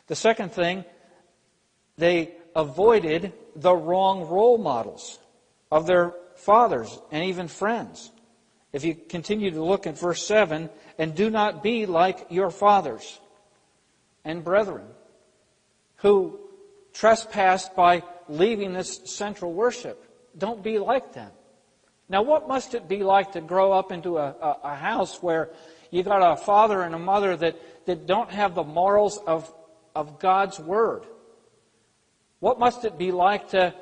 The second thing, they avoided the wrong role models of their fathers and even friends. If you continue to look at verse 7, and do not be like your fathers and brethren who trespassed by leaving this central worship. Don't be like them. Now, what must it be like to grow up into a house where you got a father and a mother that don't have the morals of God's Word? What must it be like to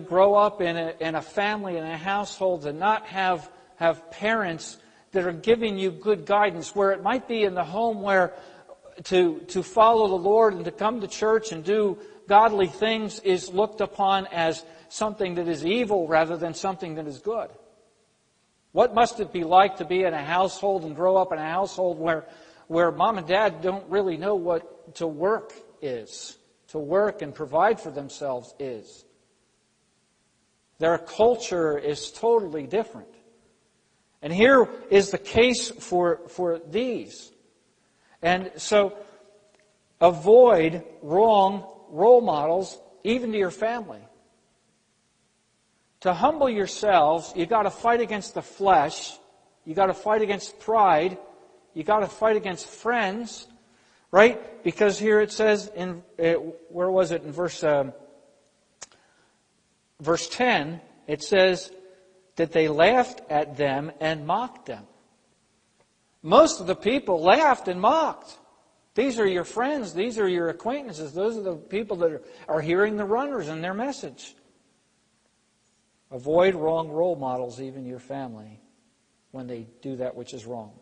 grow up in a family, in a household, and not have parents that are giving you good guidance, where it might be in the home where to follow the Lord and to come to church and do godly things is looked upon as something that is evil rather than something that is good? What must it be like to be in a household and grow up in a household where mom and dad don't really know what to work is, to work and provide for themselves is? Their culture is totally different. And here is the case for these. And so, avoid wrong role models, even to your family. To humble yourselves, you've got to fight against the flesh. You've got to fight against pride. You've got to fight against friends. Right? Because here it says, where was it? In verse 10, it says that they laughed at them and mocked them. Most of the people laughed and mocked. These are your friends. These are your acquaintances. Those are the people that are hearing the runners and their message. Avoid wrong role models, even your family, when they do that which is wrong.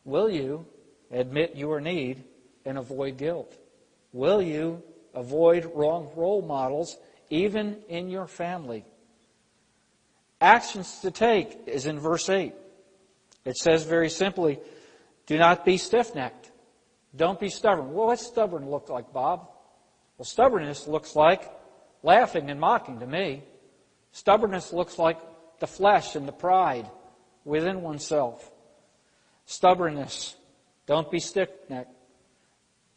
Will you admit your need and avoid guilt? Will you avoid wrong role models, even in your family? Actions to take is in verse 8. It says very simply, do not be stiff-necked. Don't be stubborn. Well, what's stubborn look like, Bob? Well, stubbornness looks like laughing and mocking to me. Stubbornness looks like the flesh and the pride within oneself. Stubbornness. Don't be stiff-necked.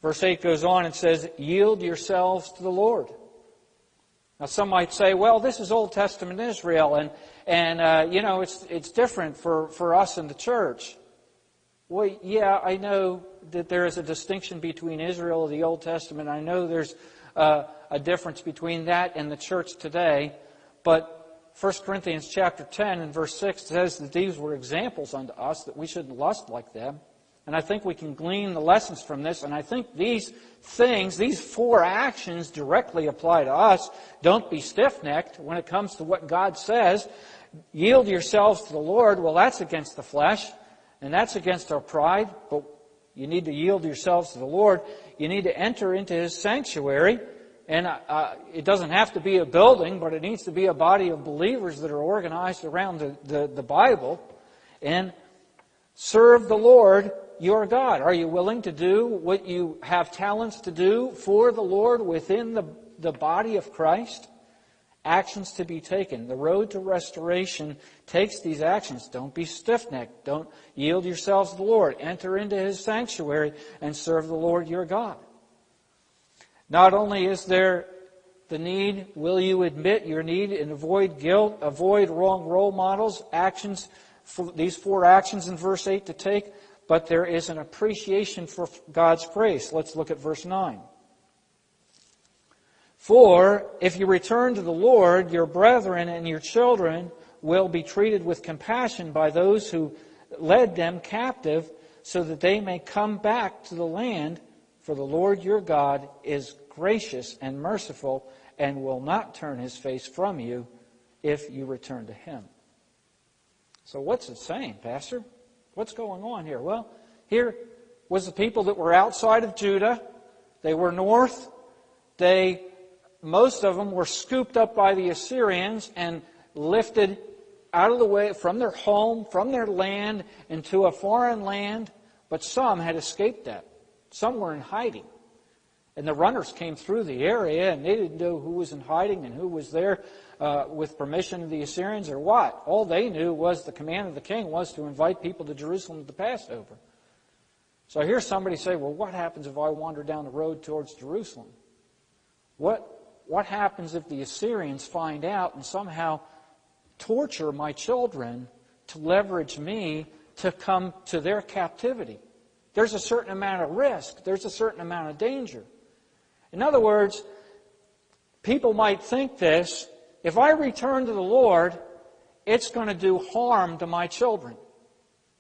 Verse 8 goes on and says, yield yourselves to the Lord. Now, some might say, well, this is Old Testament Israel, and it's different for us in the church. Well, yeah, I know that there is a distinction between Israel and the Old Testament. I know there's a difference between that and the church today. But 1 Corinthians chapter 10 and verse 6 says that these were examples unto us, that we shouldn't lust like them. And I think we can glean the lessons from this. And I think these things, these 4 actions directly apply to us. Don't be stiff-necked when it comes to what God says. Yield yourselves to the Lord. Well, that's against the flesh. And that's against our pride. But you need to yield yourselves to the Lord. You need to enter into His sanctuary. And it doesn't have to be a building, but it needs to be a body of believers that are organized around the Bible. And serve the Lord your God. Are you willing to do what you have talents to do for the Lord within the body of Christ? Actions to be taken. The road to restoration takes these actions. Don't be stiff-necked. Don't yield yourselves to the Lord. Enter into His sanctuary and serve the Lord your God. Not only is there the need, will you admit your need and avoid guilt, avoid wrong role models, actions, for these 4 actions in verse 8 to take, but there is an appreciation for God's grace. Let's look at verse 9. For if you return to the Lord, your brethren and your children will be treated with compassion by those who led them captive, so that they may come back to the land. For the Lord your God is gracious and merciful, and will not turn His face from you if you return to Him. So what's it saying, Pastor? What's going on here? Well, here was the people that were outside of Judah. They were north. Most of them were scooped up by the Assyrians and lifted out of the way from their home, from their land, into a foreign land. But some had escaped that. Some were in hiding. And the runners came through the area, and they didn't know who was in hiding and who was there with permission of the Assyrians or what. All they knew was the command of the king was to invite people to Jerusalem at the Passover. So I hear somebody say, well, what happens if I wander down the road towards Jerusalem? What happens if the Assyrians find out and somehow torture my children to leverage me to come to their captivity? There's a certain amount of risk. There's a certain amount of danger. In other words, people might think this: if I return to the Lord, it's going to do harm to my children.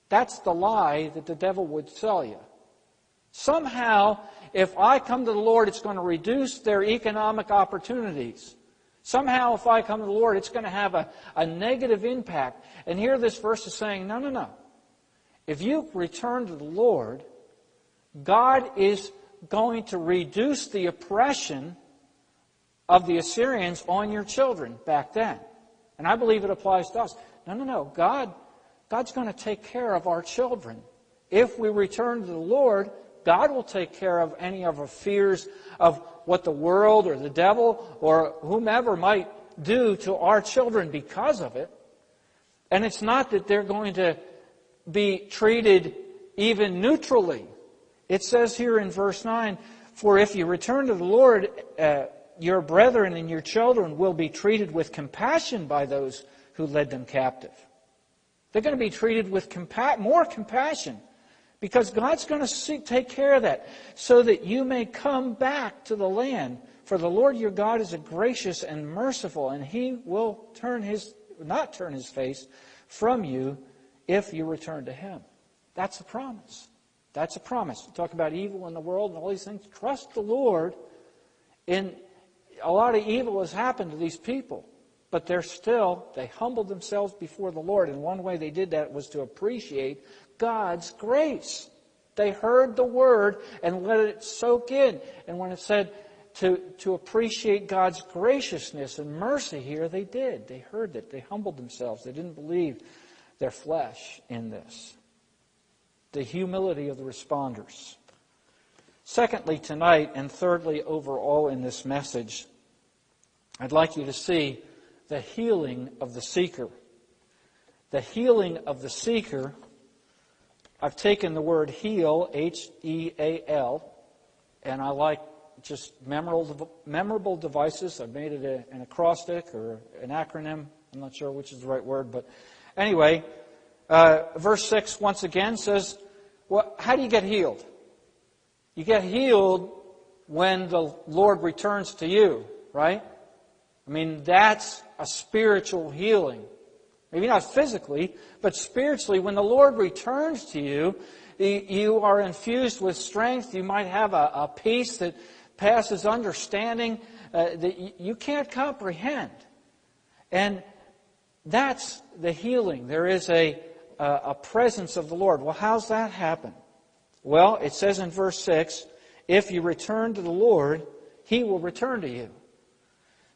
That's the lie that the devil would sell you. Somehow, if I come to the Lord, it's going to reduce their economic opportunities. Somehow, if I come to the Lord, it's going to have a negative impact. And here this verse is saying, no, no, no. If you return to the Lord, God is going to reduce the oppression of the Assyrians on your children back then. And I believe it applies to us. No, no, no. God's going to take care of our children. If we return to the Lord, God will take care of any of our fears of what the world or the devil or whomever might do to our children because of it. And it's not that they're going to be treated even neutrally. It says here in verse 9, for if you return to the Lord, your brethren and your children will be treated with compassion by those who led them captive. They're going to be treated with more compassion, because God's going to take care of that so that you may come back to the land. For the Lord your God is a gracious and merciful, and He will not turn His face from you if you return to Him. That's a promise. That's a promise. We talk about evil in the world and all these things. Trust the Lord. And a lot of evil has happened to these people, but they humbled themselves before the Lord. And one way they did that was to appreciate God's grace. They heard the Word and let it soak in. And when it said to appreciate God's graciousness and mercy here, they did. They heard it. They humbled themselves. They didn't believe their flesh in this. The humility of the responders. Secondly, tonight, and thirdly, overall in this message, I'd like you to see the healing of the seeker. The healing of the seeker. I've taken the word heal, H-E-A-L, and I like just memorable devices. I've made it an acrostic or an acronym. I'm not sure which is the right word, but anyway, verse 6 once again says, well, how do you get healed? You get healed when the Lord returns to you, right? I mean, that's a spiritual healing. Maybe not physically, but spiritually. When the Lord returns to you, you are infused with strength. You might have a peace that passes understanding that you can't comprehend. And that's the healing. There is a presence of the Lord. Well, how's that happen? Well, it says in verse 6, if you return to the Lord, He will return to you.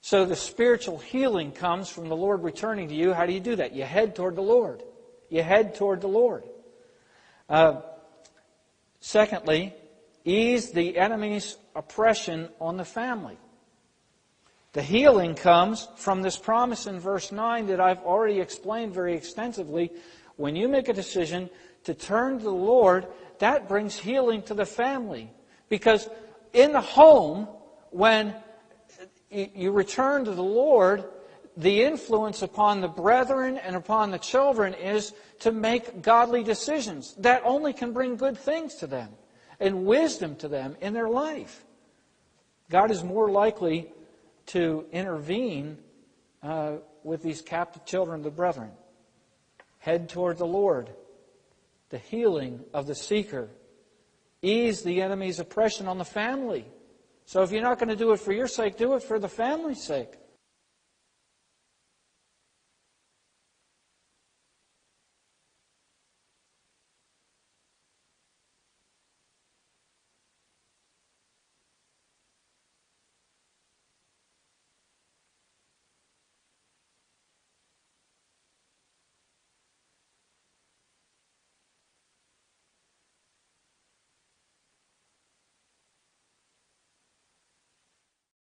So the spiritual healing comes from the Lord returning to you. How do you do that? You head toward the Lord. You head toward the Lord. Secondly, ease the enemy's oppression on the family. The healing comes from this promise in verse 9 that I've already explained very extensively. When you make a decision to turn to the Lord, that brings healing to the family. Because in the home, when you return to the Lord, the influence upon the brethren and upon the children is to make godly decisions. That only can bring good things to them and wisdom to them in their life. God is more likely to intervene with these captive children of the brethren. Head toward the Lord. The healing of the seeker. Ease the enemy's oppression on the family. So if you're not going to do it for your sake, do it for the family's sake.